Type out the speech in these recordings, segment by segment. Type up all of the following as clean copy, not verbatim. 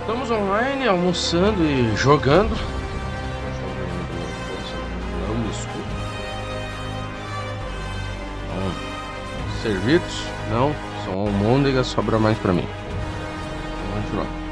Estamos online, almoçando e jogando. Não me escuta. Servidos? Não, são almôndegas, sobra mais pra mim. Vamos continuar.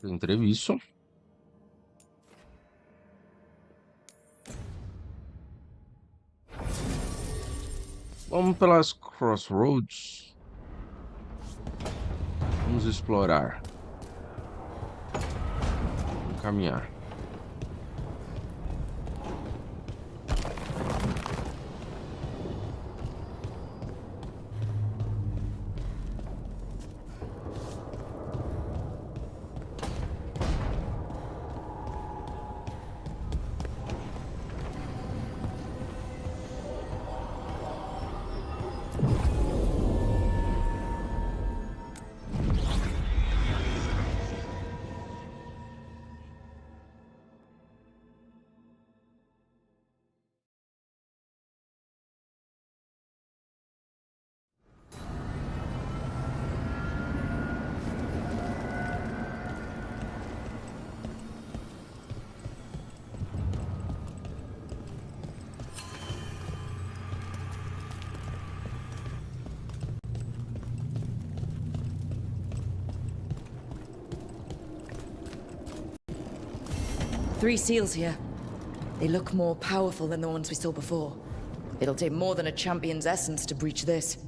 Entrevista. Vamos pelas crossroads. Vamos explorar. Vamos caminhar. Three seals here. They look more powerful than the ones we saw before. It'll take more than a champion's essence to breach this.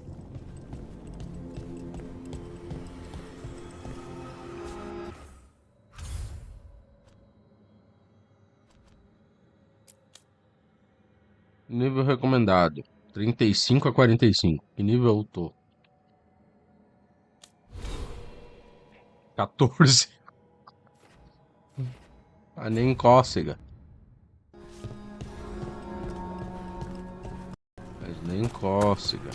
Nível recomendado: 35 a 45. Que nível eu tô? 14. Ah, nem cócega. Mas nem cócega.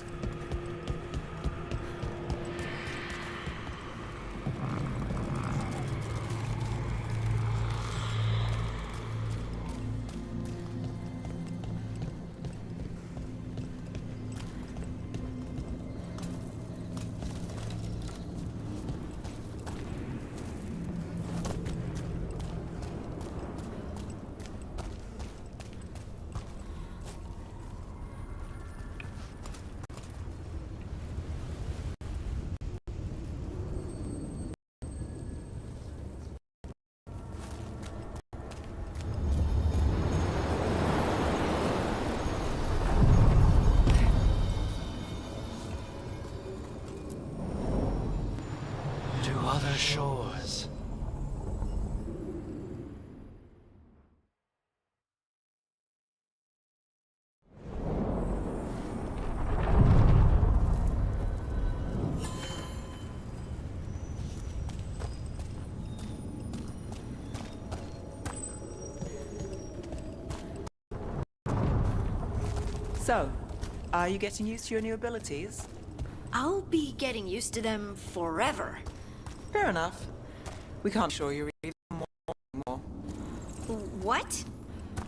Other shores. So, are you getting used to your new abilities? I'll be getting used to them forever. Fair enough. We can't show you even more. What?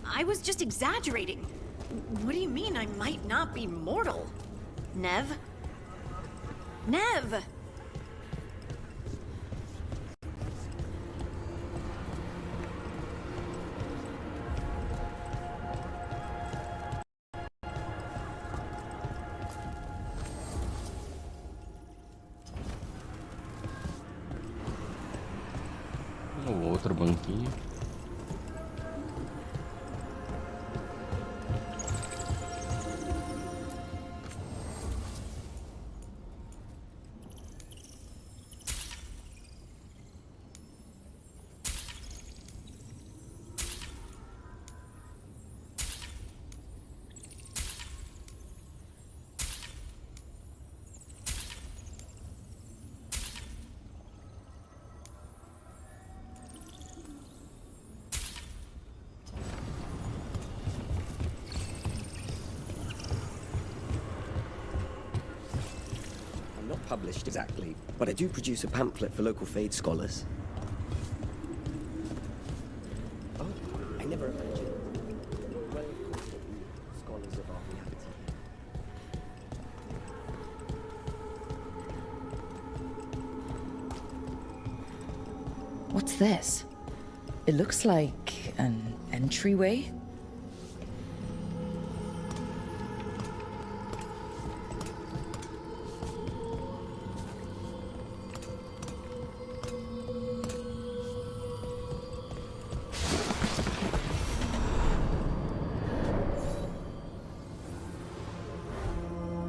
I was just exaggerating. What do you mean I might not be mortal? Nev? Nev! Outro banquinho. published exactly, but I do produce a pamphlet for local Fade scholars. Oh, I never imagined. Well, scholars of our reality. What's this? It looks like an entryway.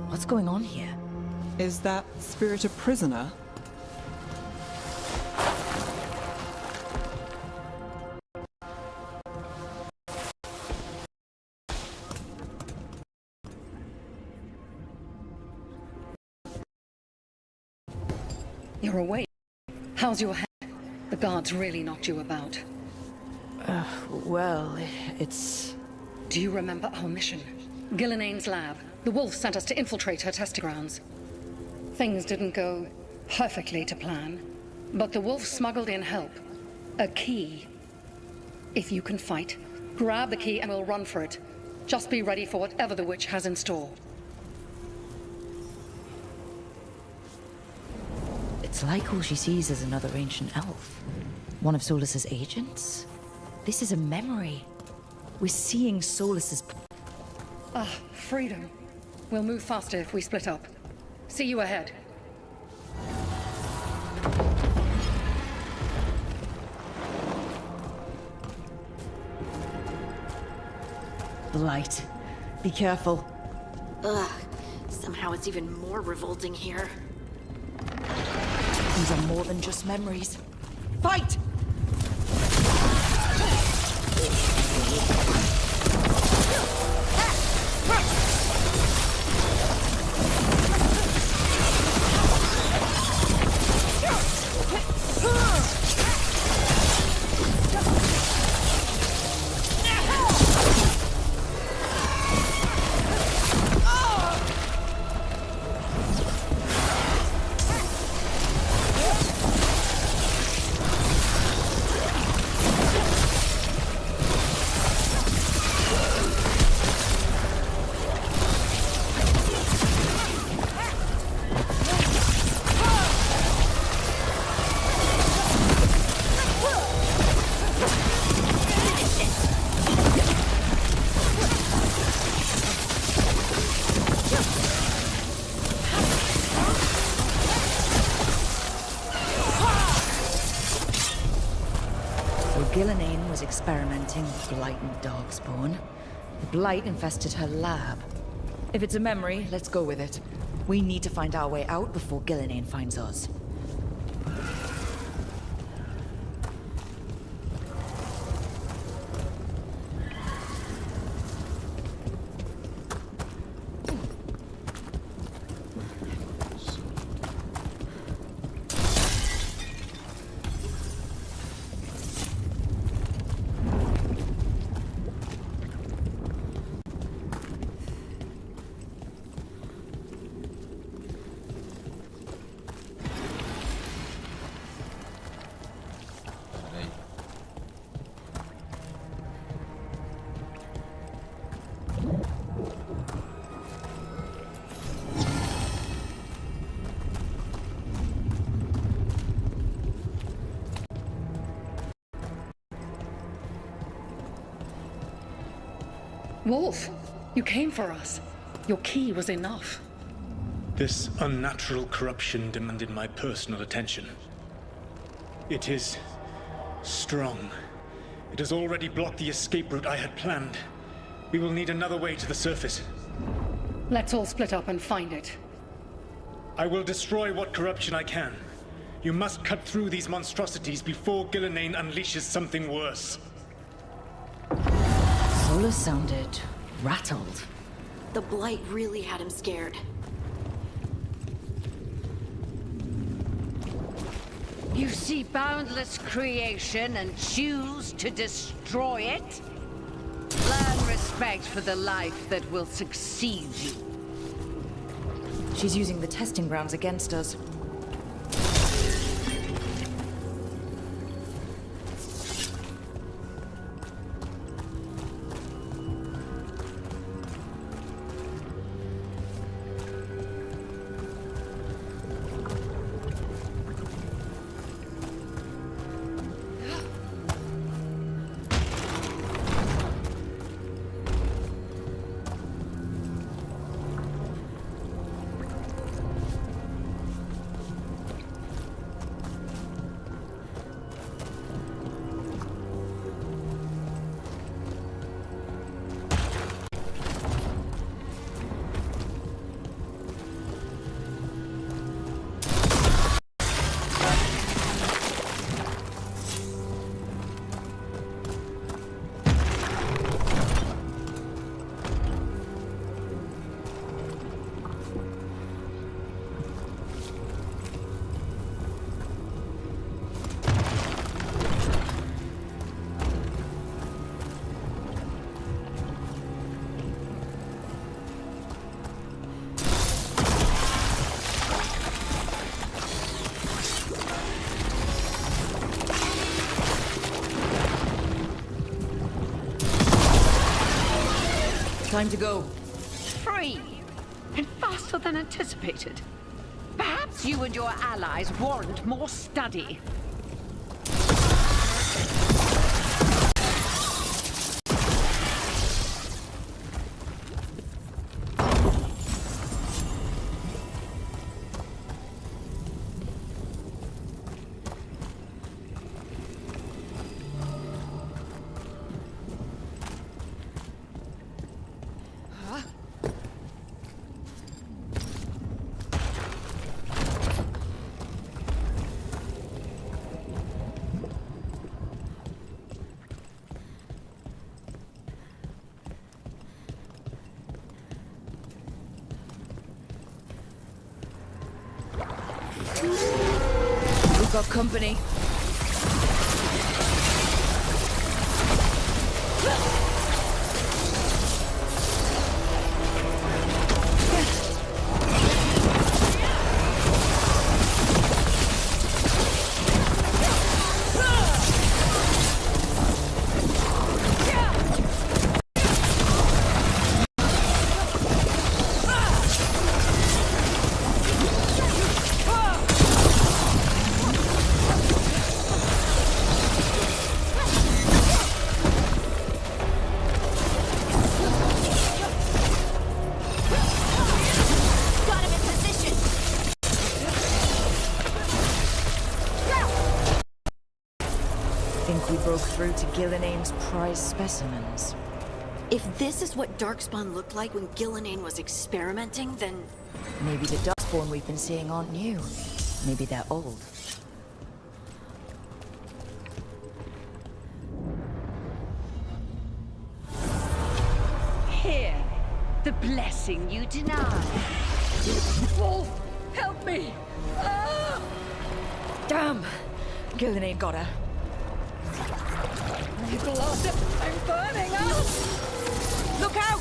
What's going on here? Is that spirit a prisoner? You're awake. How's your head? The guards really knocked you about. Well, it's... Do you remember our mission? Gillinane's lab. The wolf sent us to infiltrate her testing grounds. Things didn't go perfectly to plan, but the wolf smuggled in help. A key. If you can fight, grab the key and we'll run for it. Just be ready for whatever the witch has in store. It's like all she sees is another ancient elf. One of Solus's agents? This is a memory. We're seeing Solus's... Ah, freedom. We'll move faster if we split up. See you ahead. Blight. Be careful. Ugh. Somehow it's even more revolting here. These are more than just memories. Fight! Gillinane was experimenting with Blight and Darkspawn. The Blight infested her lab. If it's a memory, let's go with it. We need to find our way out before Gillinane finds us. Wolf, you came for us. Your key was enough. This unnatural corruption demanded my personal attention. It is strong. It has already blocked the escape route I had planned. We will need another way to the surface. Let's all split up and find it. I will destroy what corruption I can. You must cut through these monstrosities before Gillinane unleashes something worse. Solus sounded rattled. The Blight really had him scared. You see boundless creation and choose to destroy it? Learn respect for the life that will succeed you. She's using the testing grounds against us. Time to go. Free! And faster than anticipated. Perhaps you and your allies warrant more study. We've got company. We broke through to Gillinane's prize specimens. If this is what Darkspawn looked like when Gillinane was experimenting, then... Maybe the Darkspawn we've been seeing aren't new. Maybe they're old. Here, the blessing you deny. Wolf, help me! Ah! Damn! Gillinane got her. You've lost it! I'm burning up! Look out!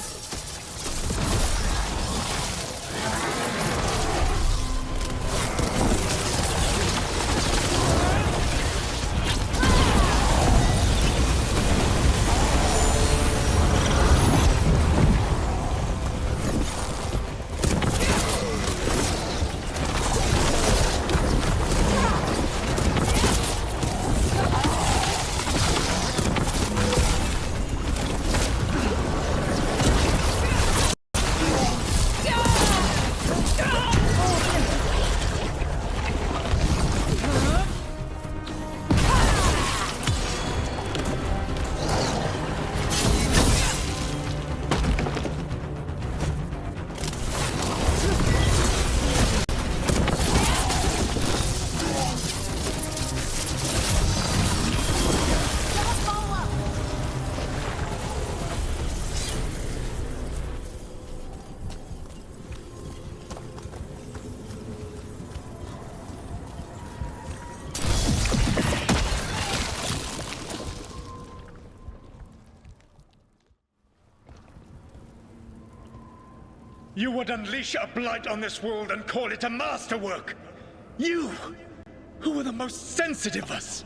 You would unleash a blight on this world and call it a masterwork! You, who are the most sensitive of us!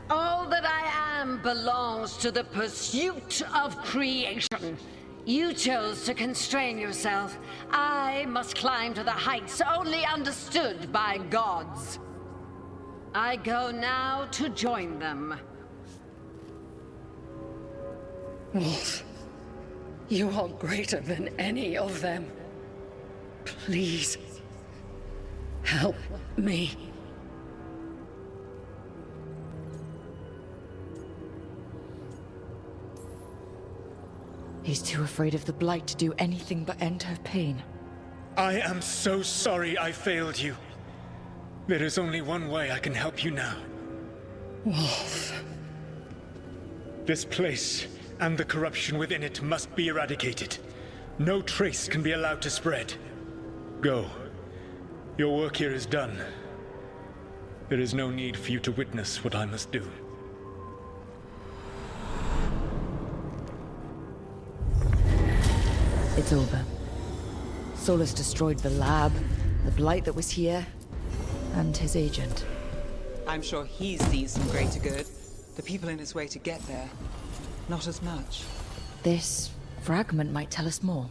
All that I am belongs to the pursuit of creation. You chose to constrain yourself. I must climb to the heights only understood by gods. I go now to join them. Wolf, you are greater than any of them. Please, help me. He's too afraid of the Blight to do anything but end her pain. I am so sorry I failed you. There is only one way I can help you now. Wolf. This place and the corruption within it must be eradicated. No trace can be allowed to spread. Go. Your work here is done. There is no need for you to witness what I must do. It's over. Solus destroyed the lab, the Blight that was here, and his agent. I'm sure he sees some greater good. The people in his way to get there, not as much. This fragment might tell us more.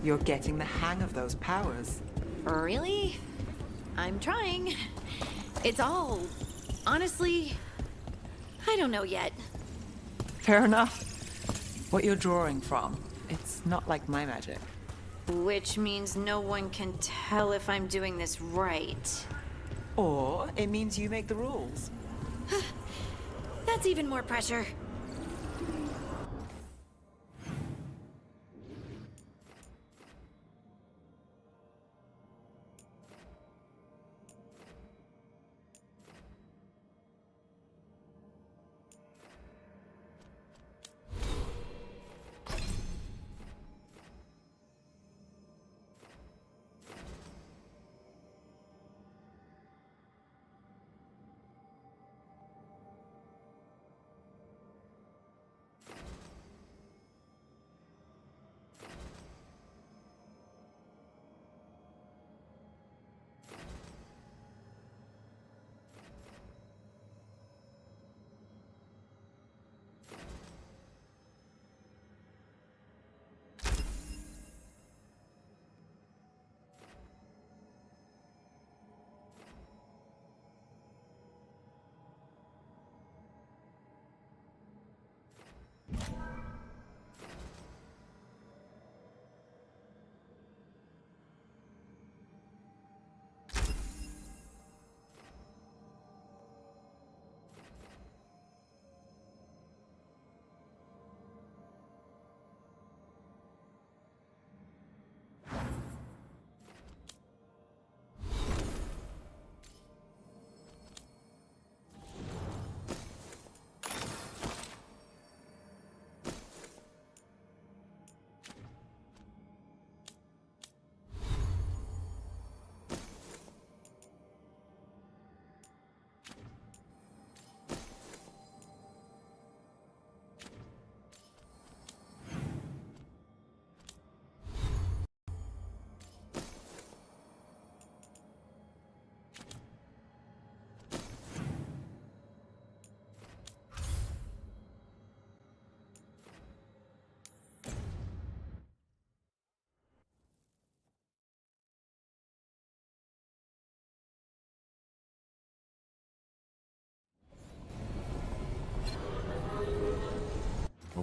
You're getting the hang of those powers. Really? I'm trying. It's all... honestly... I don't know yet. Fair enough. What you're drawing from, it's not like my magic. Which means no one can tell if I'm doing this right. Or it means you make the rules. That's even more pressure.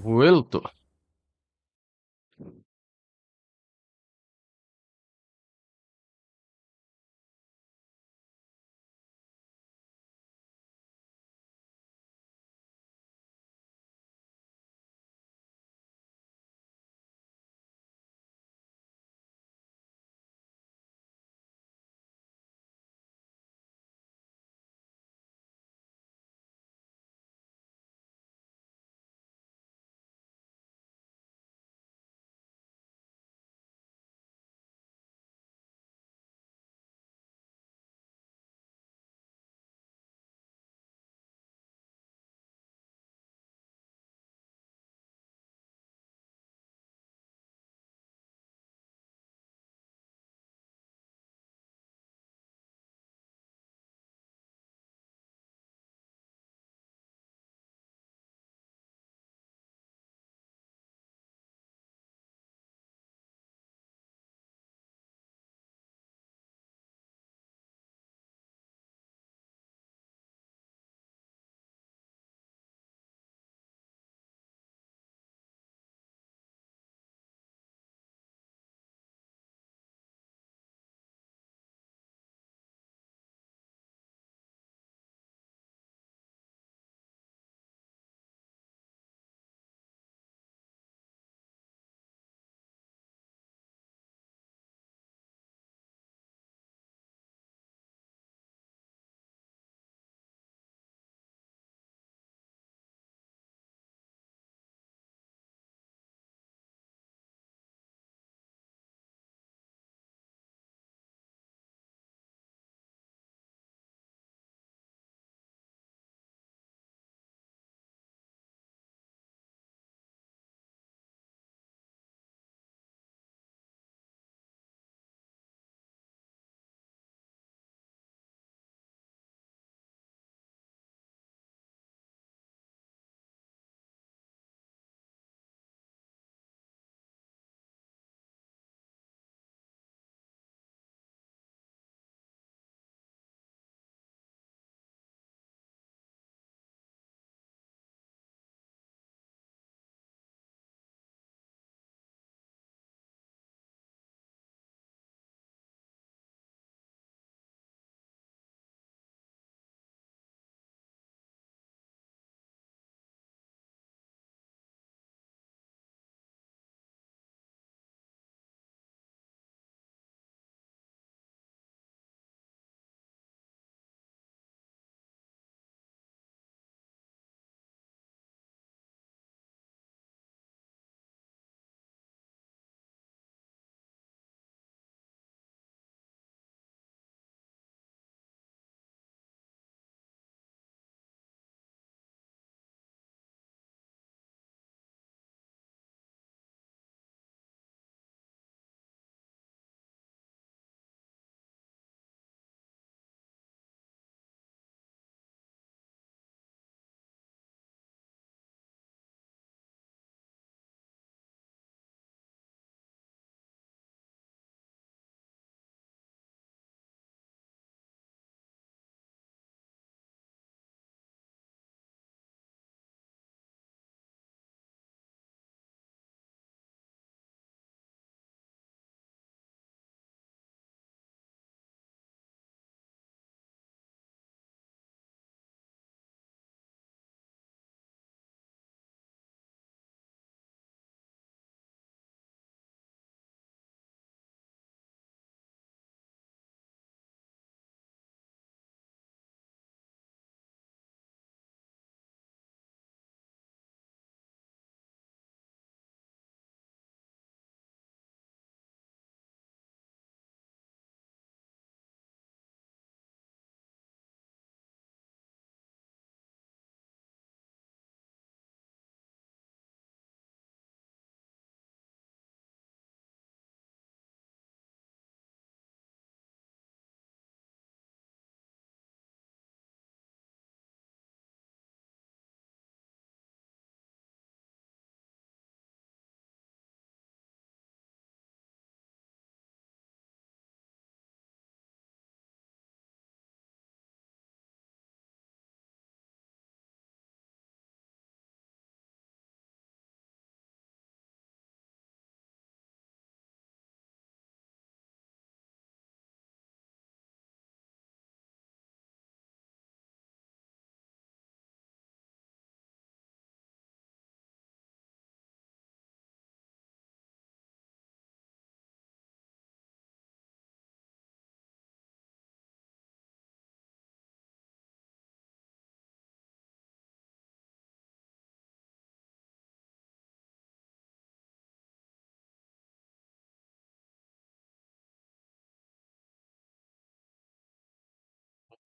Vuelto.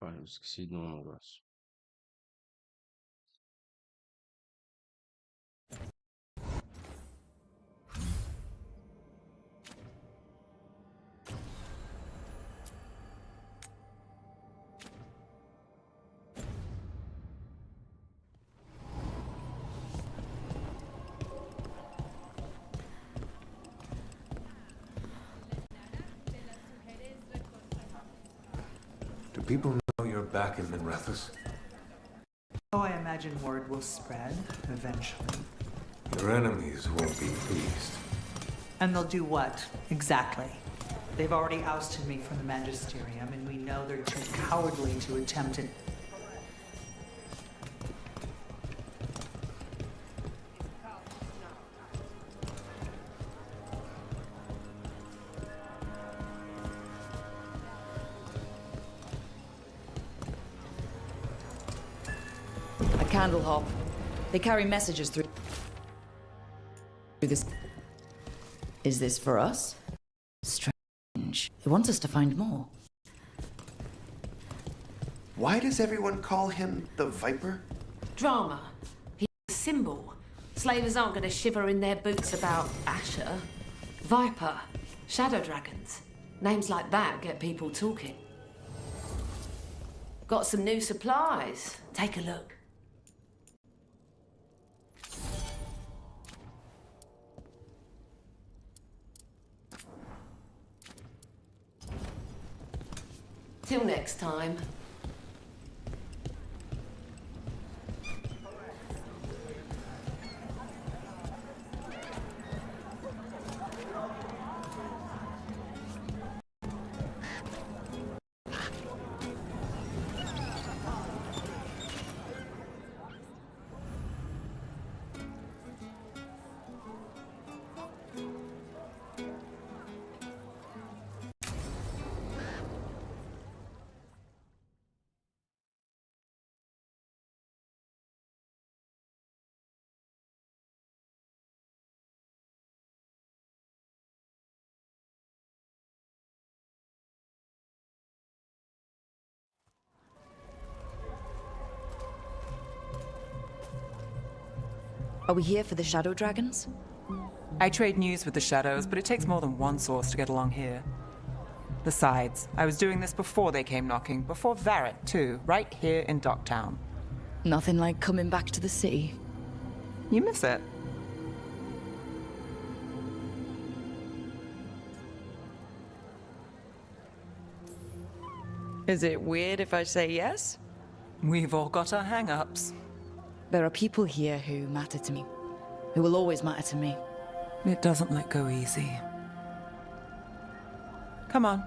Olha, eu esqueci de um negócio. Do people know you're back in Minrethus? Oh, I imagine word will spread eventually. Your enemies won't be pleased. And they'll do what, exactly? They've already ousted me from the Magisterium, and we know they're too cowardly to attempt it. A candle hop. They carry messages through this. Is this for us? Strange. It wants us to find more. Why does everyone call him the Viper? Drama. He's a symbol. Slavers aren't going to shiver in their boots about Asher. Viper. Shadow dragons. Names like that get people talking. Got some new supplies. Take a look. Till next time. Are we here for the Shadow Dragons? I trade news with the Shadows, but it takes more than one source to get along here. Besides, I was doing this before they came knocking, before Varret, too, right here in Docktown. Nothing like coming back to the city. You miss it. Is it weird if I say yes? We've all got our hang-ups. There are people here who matter to me, who will always matter to me. It doesn't let go easy. Come on.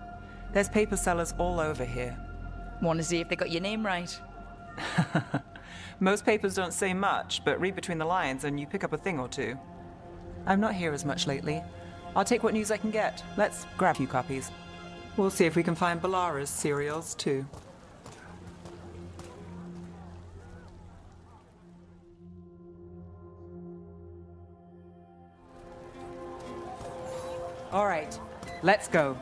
There's paper sellers all over here. Want to see if they got your name right? Most papers don't say much, but read between the lines and you pick up a thing or two. I'm not here as much lately. I'll take what news I can get. Let's grab a few copies. We'll see if we can find Balara's serials, too. All right, let's go.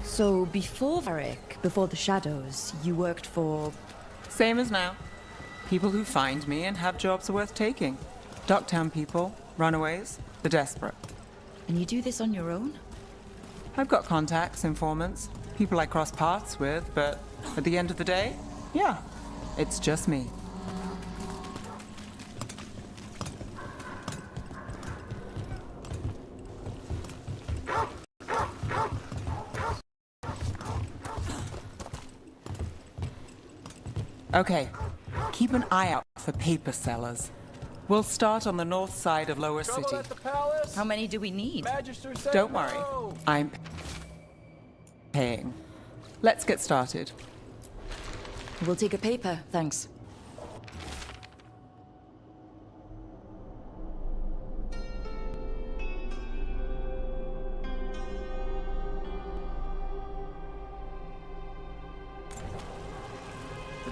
So before Varric, before the Shadows, you worked for... Same as now. People who find me and have jobs worth taking. Docktown people, runaways, the desperate. And you do this on your own? I've got contacts, informants, people I cross paths with, but at the end of the day, yeah, it's just me. Okay, keep an eye out for paper sellers. We'll start on the north side of Lower City. How many do we need? Don't worry, I'm paying. Let's get started. We'll take a paper, thanks.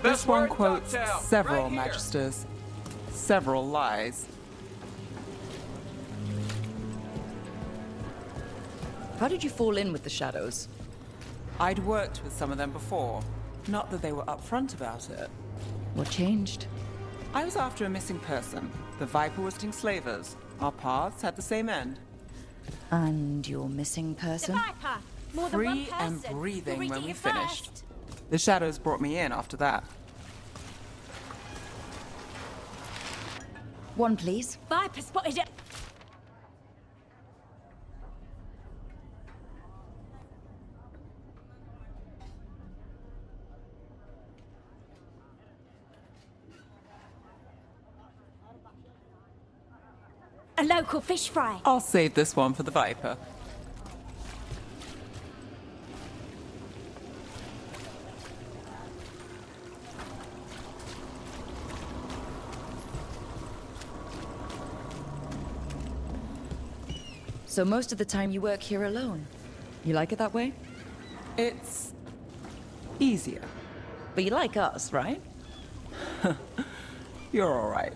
This one quotes several magisters, several lies. How did you fall in with the Shadows? I'd worked with some of them before. Not that they were upfront about it. What changed? I was after a missing person. The Viper was sting slavers. Our paths had the same end. And your missing person? Viper! More than one Free person. and breathing Who when reached we it finished. first? The shadows brought me in after that. One, please. Viper spotted it. A local fish fry. I'll save this one for the Viper. So most of the time you work here alone. You like it that way? It's easier. But you like us, right? You're all right.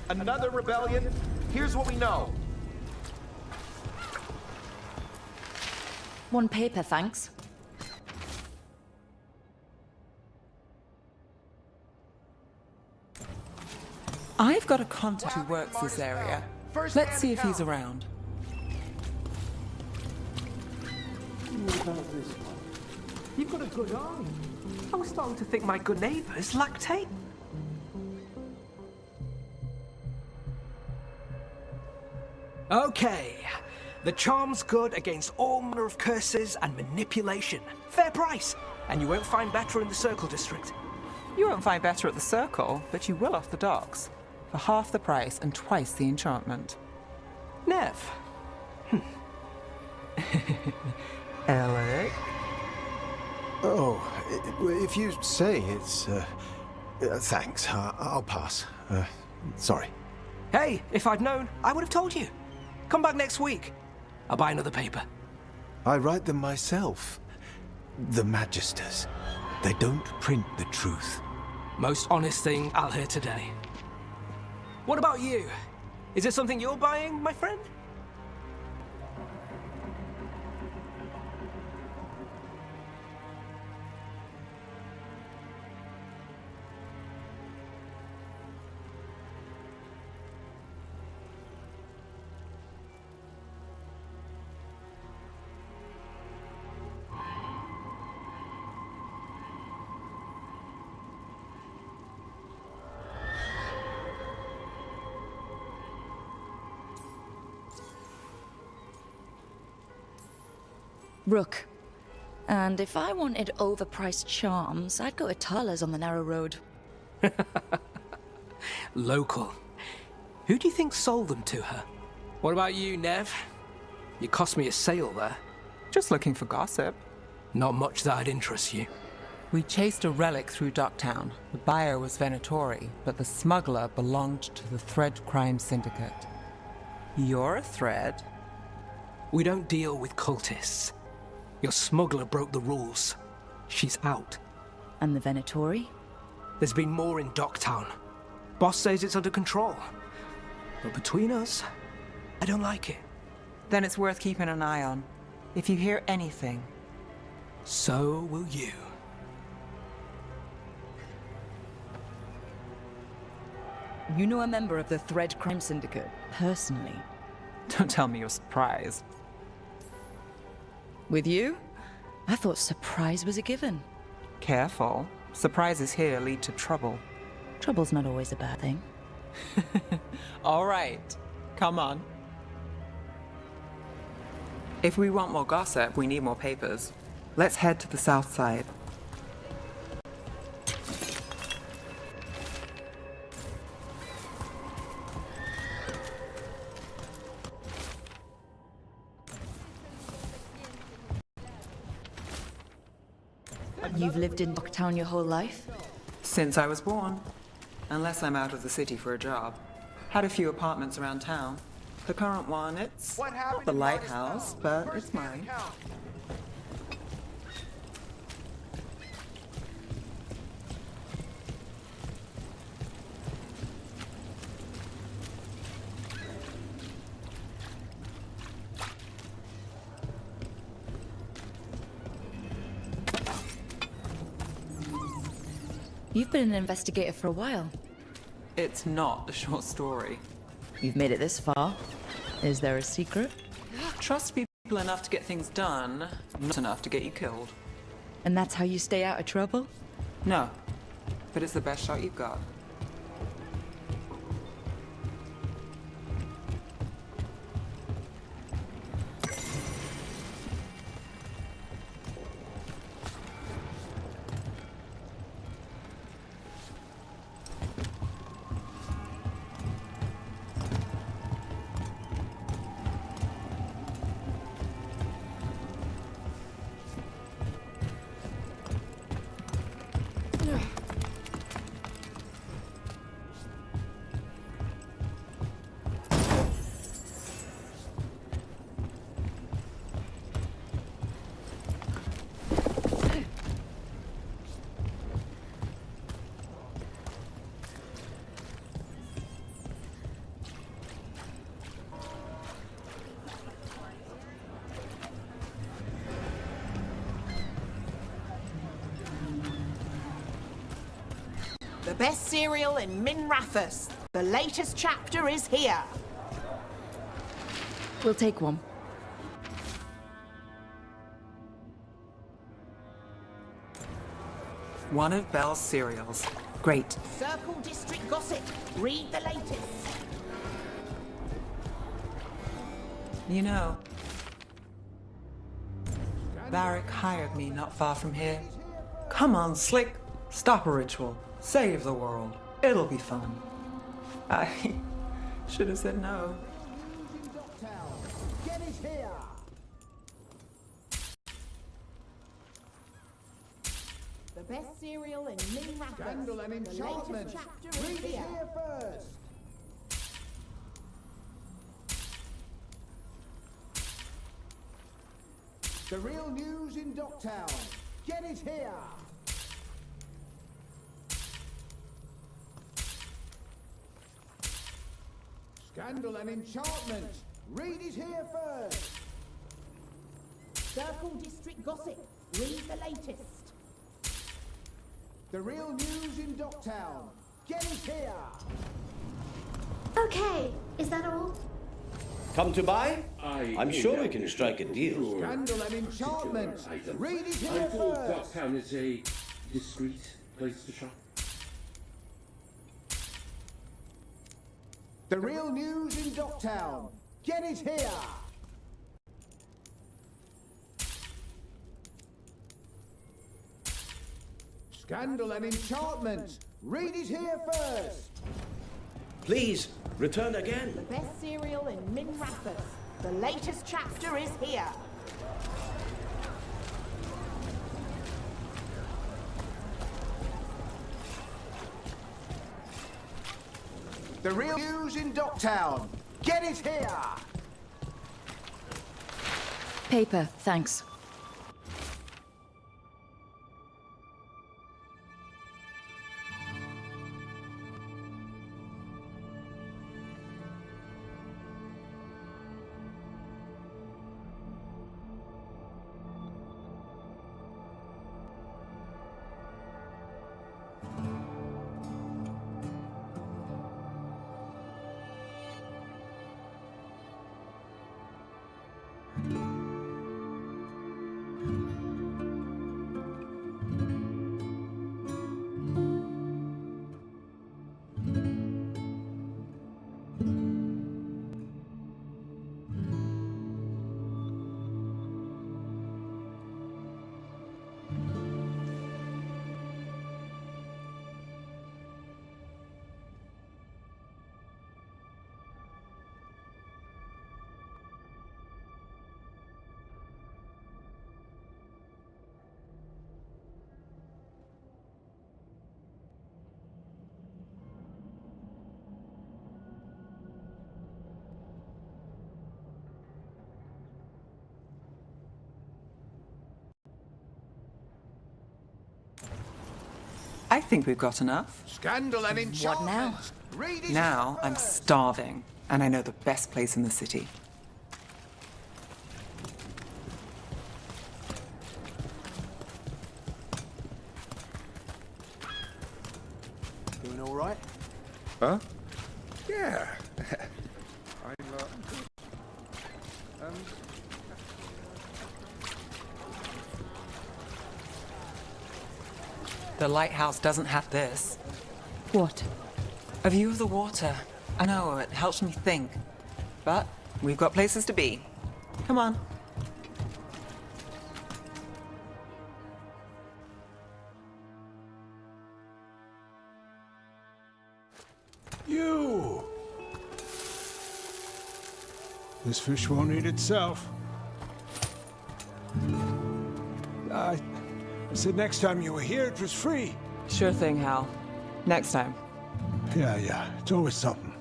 Another rebellion? Here's what we know. One paper, thanks. I've got a contact who works this area. Let's see if he's around. You've got a good eye. I was starting to think my good neighbours lactate. Okay. The charm's good against all manner of curses and manipulation. Fair price. And you won't find better in the Circle District. You won't find better at the Circle, but you will off the docks. For half the price and twice the enchantment. Nev. Alec? Oh, if you say it's... thanks. I'll pass. Sorry. Hey, if I'd known, I would have told you. Come back next week. I'll buy another paper. I write them myself. The Magisters. They don't print the truth. Most honest thing I'll hear today. What about you? Is it something you're buying, my friend? Rook. And if I wanted overpriced charms, I'd go to Tala's on the narrow road. Local. Who do you think sold them to her? What about you, Nev? You cost me a sale there. Just looking for gossip. Not much that'd interest you. We chased a relic through Docktown. The buyer was Venatori, but the smuggler belonged to the Thread Crime Syndicate. You're a Thread? We don't deal with cultists. Your smuggler broke the rules. She's out. And the Venatori? There's been more in Docktown. Boss says it's under control. But between us, I don't like it. Then it's worth keeping an eye on. If you hear anything. So will you. You know a member of the Thread Crime Syndicate, personally? Don't tell me you're surprised. With you? I thought surprise was a given. Careful. Surprises here lead to trouble. Trouble's not always a bad thing. All right. Come on. If we want more gossip, we need more papers. Let's head to the south side. You've lived in Docktown your whole life? Since I was born. Unless I'm out of the city for a job. Had a few apartments around town. The current one, it's not the lighthouse, but it's mine. You've been an investigator for a while. It's not a short story. You've made it this far. Is there a secret? Trust people enough to get things done, not enough to get you killed. And that's how you stay out of trouble? No, but it's the best shot you've got. The best serial in Min Rathas. The latest chapter is here. We'll take one. One of Belle's serials. Great. Circle District Gossip. Read the latest. You know, Varric hired me not far from here. Come on, Slick. Stop a ritual. Save the world. It'll be fun. I should have said no. Get it here. The best serial in Min Rathas. Scandal and enchantment. The latest chapter is here. First. The real news in Docktown. Get it here. Scandal and enchantment. Read it here first. Circle District Gossip. Read the latest. The real news in Docktown. Get it here. Okay, is that all? Come to buy? I'm sure we can strike a deal. Scandal and enchantment. Read it here I thought first. Docktown is a discreet place to shop. The real news in Docktown. Get it here. Scandal and enchantment. Read it here first. Please, return again. The best serial in Min Rathas. The latest chapter is here. The real news in Docktown. Get it here. Paper, thanks. I think we've got enough. Scandal and enchantment. What now? Read it Now here I'm first. starving, and I know the best place in the city. Doing all right? Huh? Yeah. The lighthouse doesn't have this. What? A view of the water. I know, it helps me think. But we've got places to be. Come on. You! This fish won't eat itself. I said next time you were here, it was free. Sure thing, Hal. Next time. Yeah, it's always something.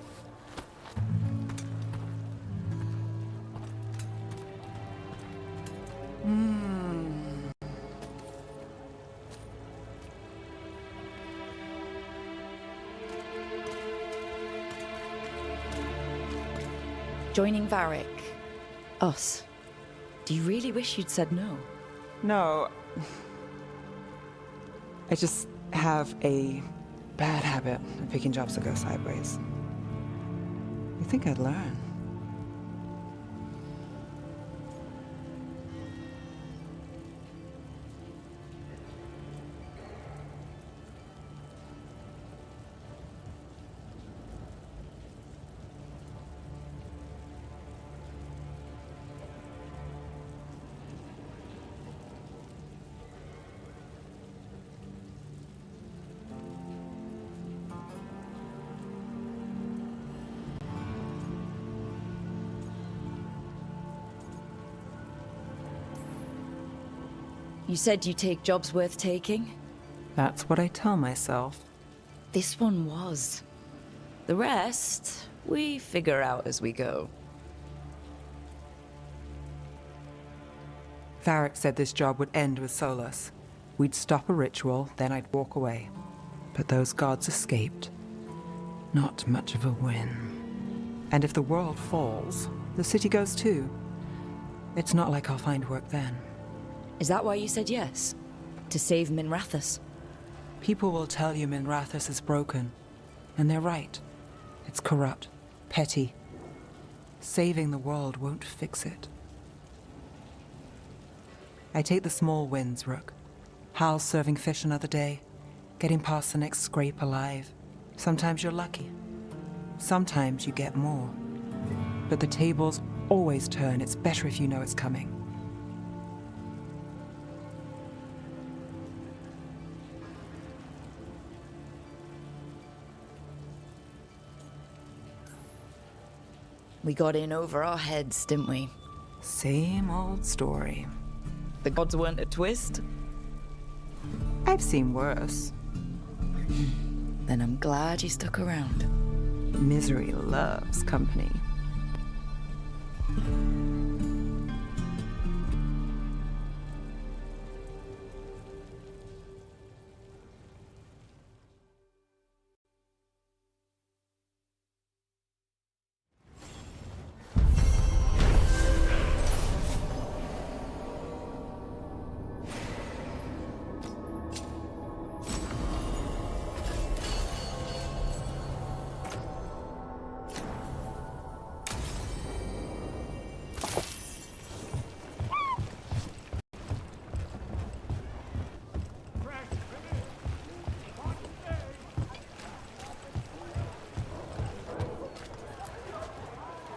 Joining Varric. Us. Do you really wish you'd said no? No. I just have a bad habit of picking jobs that go sideways. You think I'd learn? You said you take jobs worth taking? That's what I tell myself. This one was. The rest, we figure out as we go. Varric said this job would end with Solus. We'd stop a ritual, then I'd walk away. But those gods escaped. Not much of a win. And if the world falls, the city goes too. It's not like I'll find work then. Is that why you said yes? To save Minrathous? People will tell you Minrathous is broken. And they're right. It's corrupt, petty. Saving the world won't fix it. I take the small wins, Rook. Hal's serving fish another day, getting past the next scrape alive. Sometimes you're lucky. Sometimes you get more. But the tables always turn. It's better if you know it's coming. We got in over our heads, didn't we? Same old story. The gods weren't a twist? I've seen worse. Then I'm glad you stuck around. Misery loves company.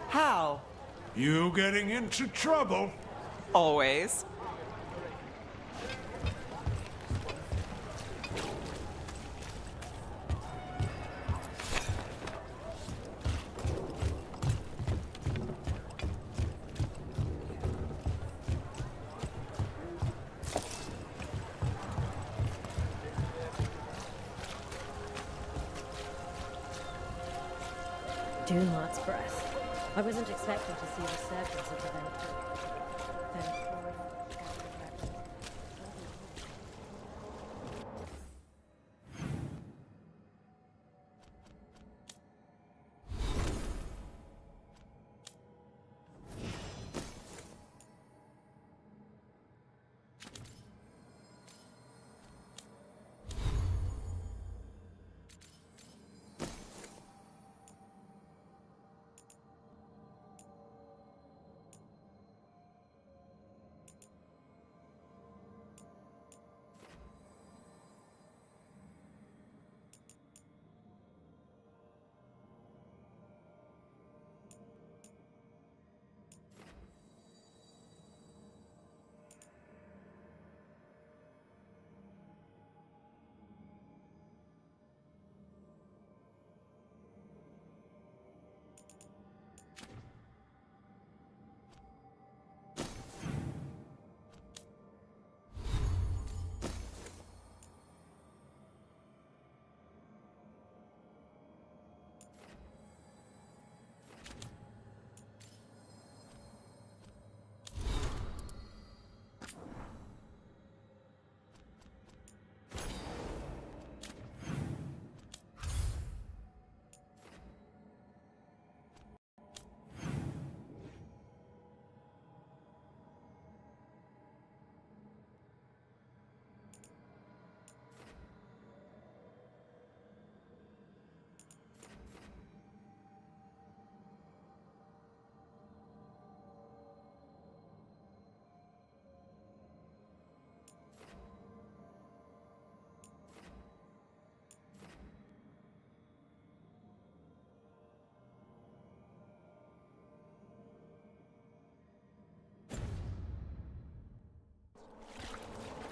How? You getting into trouble? Always. Doomlart's breath. I wasn't expecting to see the surface of the vent.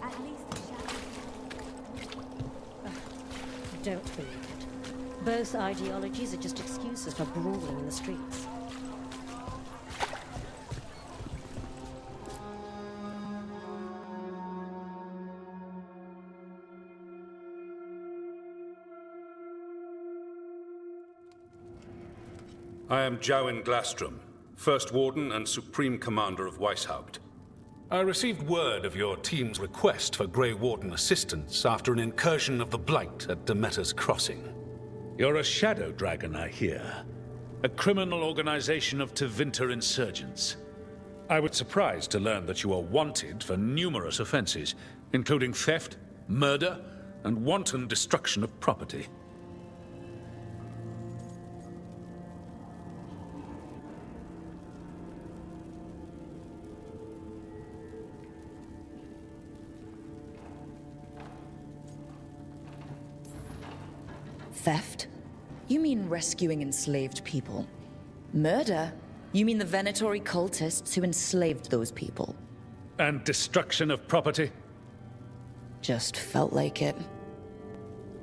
At least the shadows. Don't believe it. Both ideologies are just excuses for brawling in the streets. I am Jowen Glastrom, First Warden and Supreme Commander of Weishaupt. I received word of your team's request for Grey Warden assistance after an incursion of the Blight at Demeter's Crossing. You're a Shadow Dragon, I hear. A criminal organization of Tevinter insurgents. I was surprised to learn that you are wanted for numerous offenses, including theft, murder, and wanton destruction of property. Theft? You mean rescuing enslaved people. Murder? You mean the Venatori cultists who enslaved those people. And destruction of property? Just felt like it.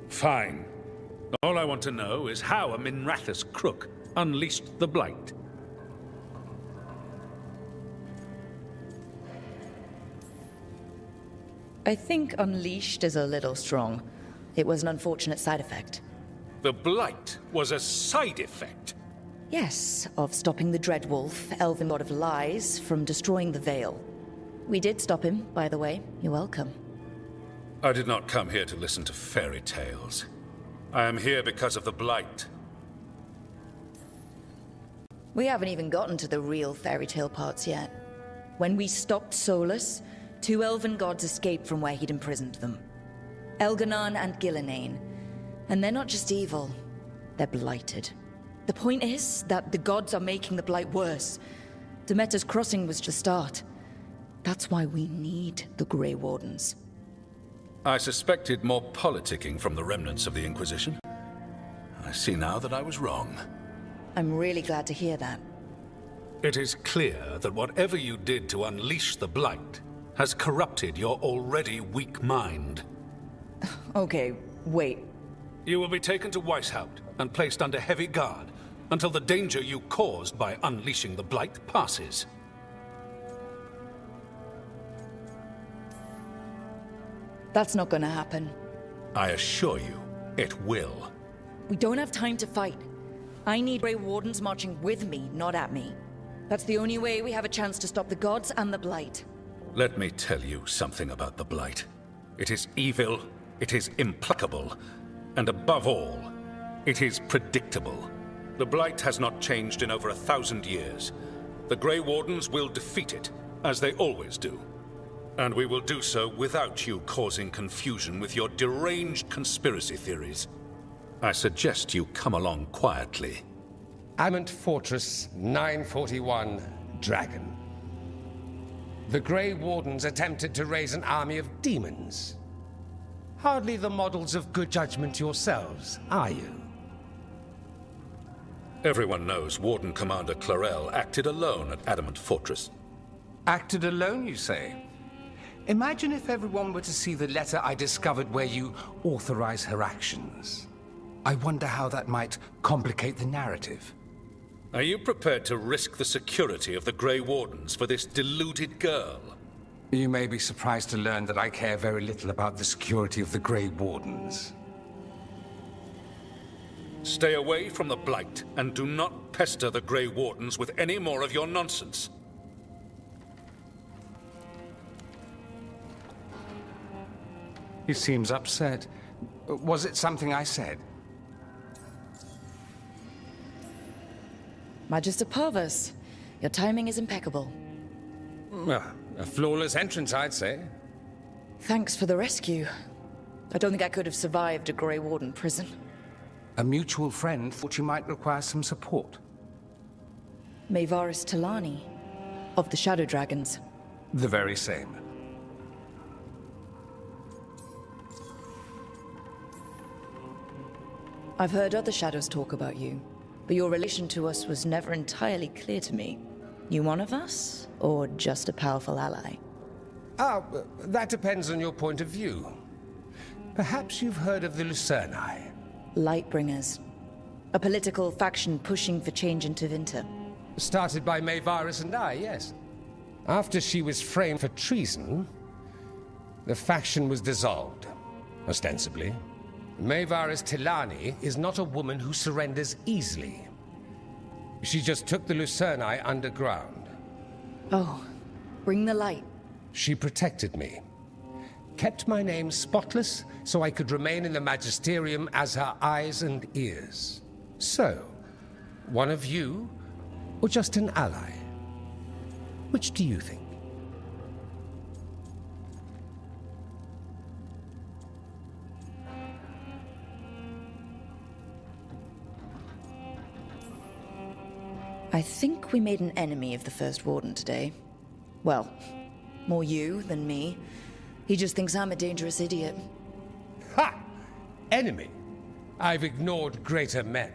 Fine. All I want to know is how a Minrathous crook unleashed the Blight. I think unleashed is a little strong. It was an unfortunate side effect. The Blight was a side effect? Yes, of stopping the Dreadwolf, Elven God of Lies, from destroying the Veil. We did stop him, by the way. You're welcome. I did not come here to listen to fairy tales. I am here because of the Blight. We haven't even gotten to the real fairy tale parts yet. When we stopped Solus, 2 Elven gods escaped from where he'd imprisoned them. Elganon and Gillenane. And they're not just evil, they're blighted. The point is that the gods are making the Blight worse. Demeter's Crossing was just a start. That's why we need the Grey Wardens. I suspected more politicking from the remnants of the Inquisition. I see now that I was wrong. I'm really glad to hear that. It is clear that whatever you did to unleash the Blight has corrupted your already weak mind. Okay, wait. You will be taken to Weishaupt and placed under heavy guard until the danger you caused by unleashing the Blight passes. That's not gonna happen. I assure you, it will. We don't have time to fight. I need Grey Wardens marching with me, not at me. That's the only way we have a chance to stop the gods and the Blight. Let me tell you something about the Blight. It is evil, it is implacable, and above all, it is predictable. The Blight has not changed in over 1,000 years. The Grey Wardens will defeat it, as they always do. And we will do so without you causing confusion with your deranged conspiracy theories. I suggest you come along quietly. Amont Fortress 941, Dragon. The Grey Wardens attempted to raise an army of demons. Hardly the models of good judgment yourselves, are you? Everyone knows Warden Commander Clarel acted alone at Adamant Fortress. Acted alone, you say? Imagine if everyone were to see the letter I discovered where you authorize her actions. I wonder how that might complicate the narrative. Are you prepared to risk the security of the Grey Wardens for this deluded girl? You may be surprised to learn that I care very little about the security of the Grey Wardens. Stay away from the Blight, and do not pester the Grey Wardens with any more of your nonsense. He seems upset. Was it something I said? Magister Parvus, your timing is impeccable. Well, a flawless entrance, I'd say. Thanks for the rescue. I don't think I could have survived a Grey Warden prison. A mutual friend thought you might require some support. Maevaris Talani, of the Shadow Dragons. The very same. I've heard other Shadows talk about you, but your relation to us was never entirely clear to me. You one of us, or just a powerful ally? That depends on your point of view. Perhaps you've heard of the Lucerni. Lightbringers. A political faction pushing for change in Tevinter. Started by Mayvarus and I, yes. After she was framed for treason, the faction was dissolved, ostensibly. Mayvarus Tilani is not a woman who surrenders easily. She just took the Lucerni underground. Oh, bring the light. She protected me. Kept my name spotless so I could remain in the Magisterium as her eyes and ears. So, one of you, or just an ally? Which do you think? I think we made an enemy of the First Warden today. Well, more you than me. He just thinks I'm a dangerous idiot. Ha! Enemy? I've ignored greater men.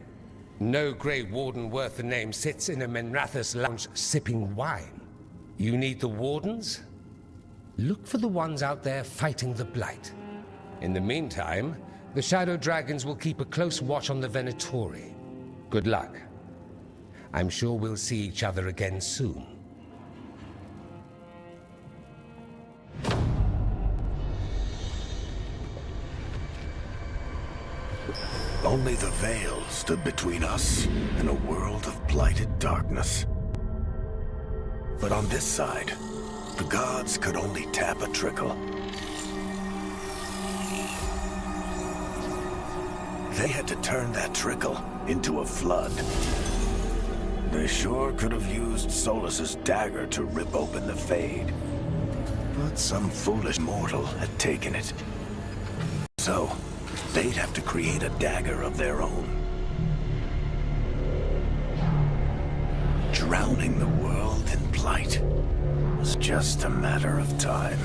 No Grey Warden worth the name sits in a Menrathus lounge sipping wine. You need the Wardens? Look for the ones out there fighting the Blight. In the meantime, the Shadow Dragons will keep a close watch on the Venatori. Good luck. I'm sure we'll see each other again soon. Only the veil stood between us and a world of blighted darkness. But on this side, the gods could only tap a trickle. They had to turn that trickle into a flood. They sure could have used Solus's dagger to rip open the Fade. But some foolish mortal had taken it. So, they'd have to create a dagger of their own. Drowning the world in blight was just a matter of time.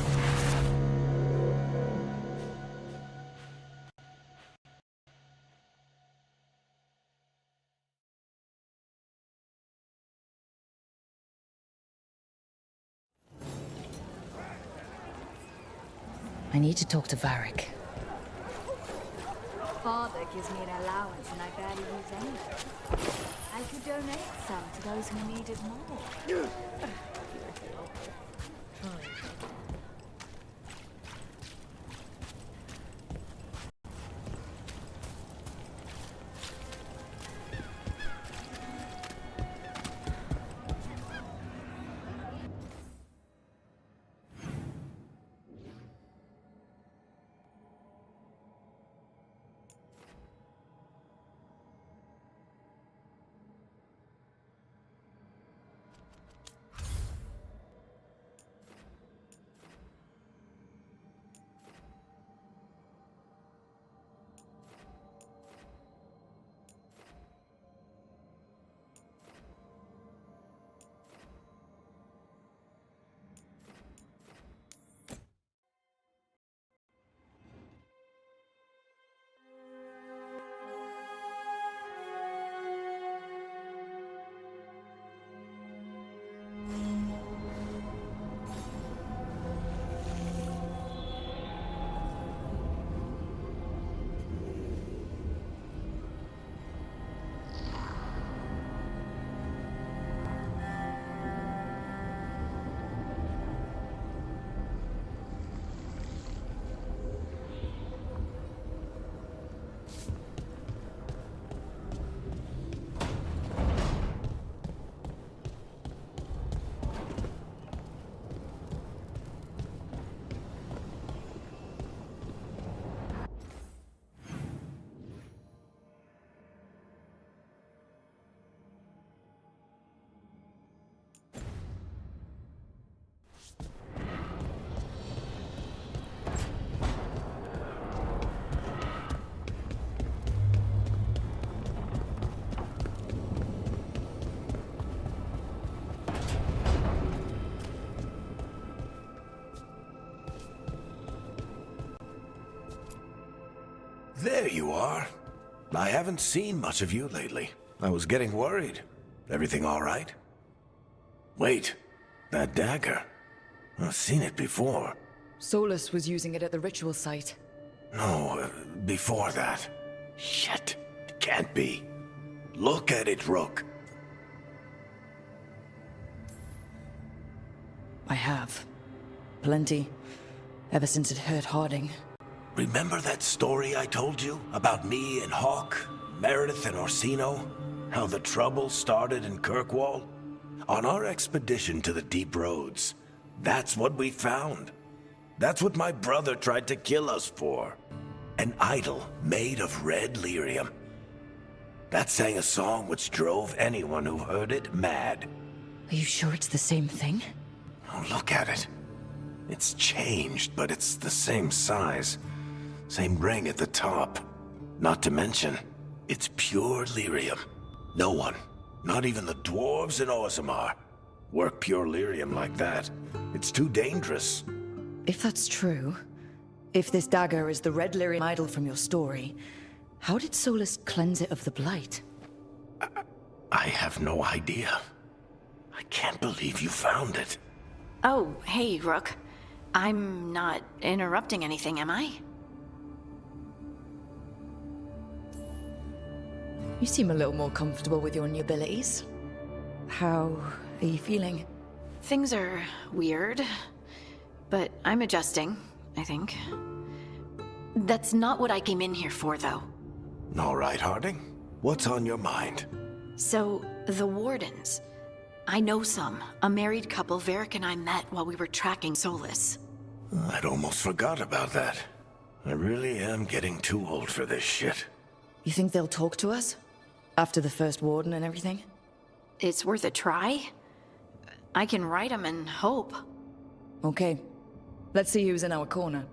I need to talk to Varric. Father gives me an allowance and I barely use any of it. I could donate some to those who need it more. There you are. I haven't seen much of you lately. I was getting worried. Everything all right? Wait, that dagger. I've seen it before. Solus was using it at the ritual site. No, before that. Shit, it can't be. Look at it, Rook. I have. Plenty. Ever since it hurt Harding. Remember that story I told you about me and Hawk, Meredith and Orsino? How the trouble started in Kirkwall? On our expedition to the Deep Roads, that's what we found. That's what my brother tried to kill us for. An idol made of red lyrium. That sang a song which drove anyone who heard it mad. Are you sure it's the same thing? Oh, look at it. It's changed, but it's the same size. Same ring at the top. Not to mention, it's pure lyrium. No one, not even the dwarves in Orzammar, work pure lyrium like that. It's too dangerous. If that's true, if this dagger is the red lyrium idol from your story, how did Solus cleanse it of the blight? I have no idea. I can't believe you found it. Oh, hey, Rook. I'm not interrupting anything, am I? You seem a little more comfortable with your new abilities. How are you feeling? Things are weird, but I'm adjusting, I think. That's not what I came in here for, though. All right, Harding. What's on your mind? So, the Wardens. I know some. A married couple Varric and I met while we were tracking Solus. I'd almost forgot about that. I really am getting too old for this shit. You think they'll talk to us? After the first warden and everything? It's worth a try. I can write them and hope. Okay. Let's see who's in our corner.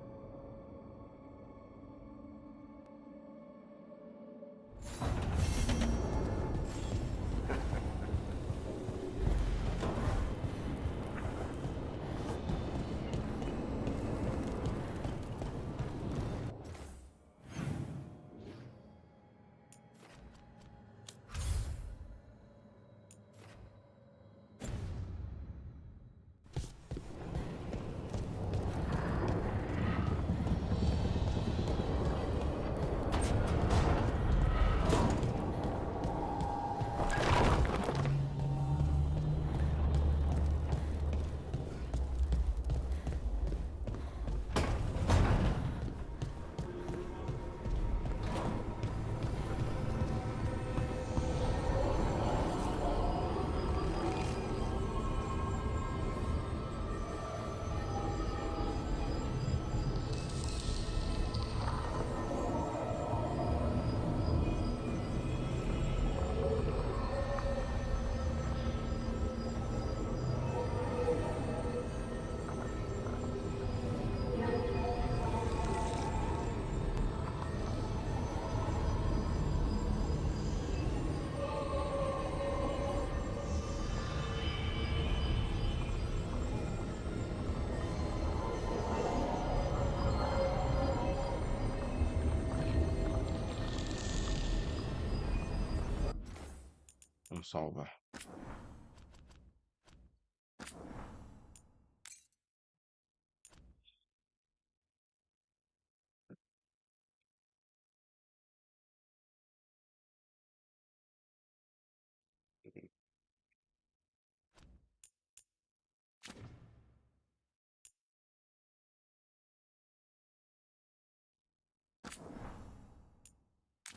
Vamos salvar.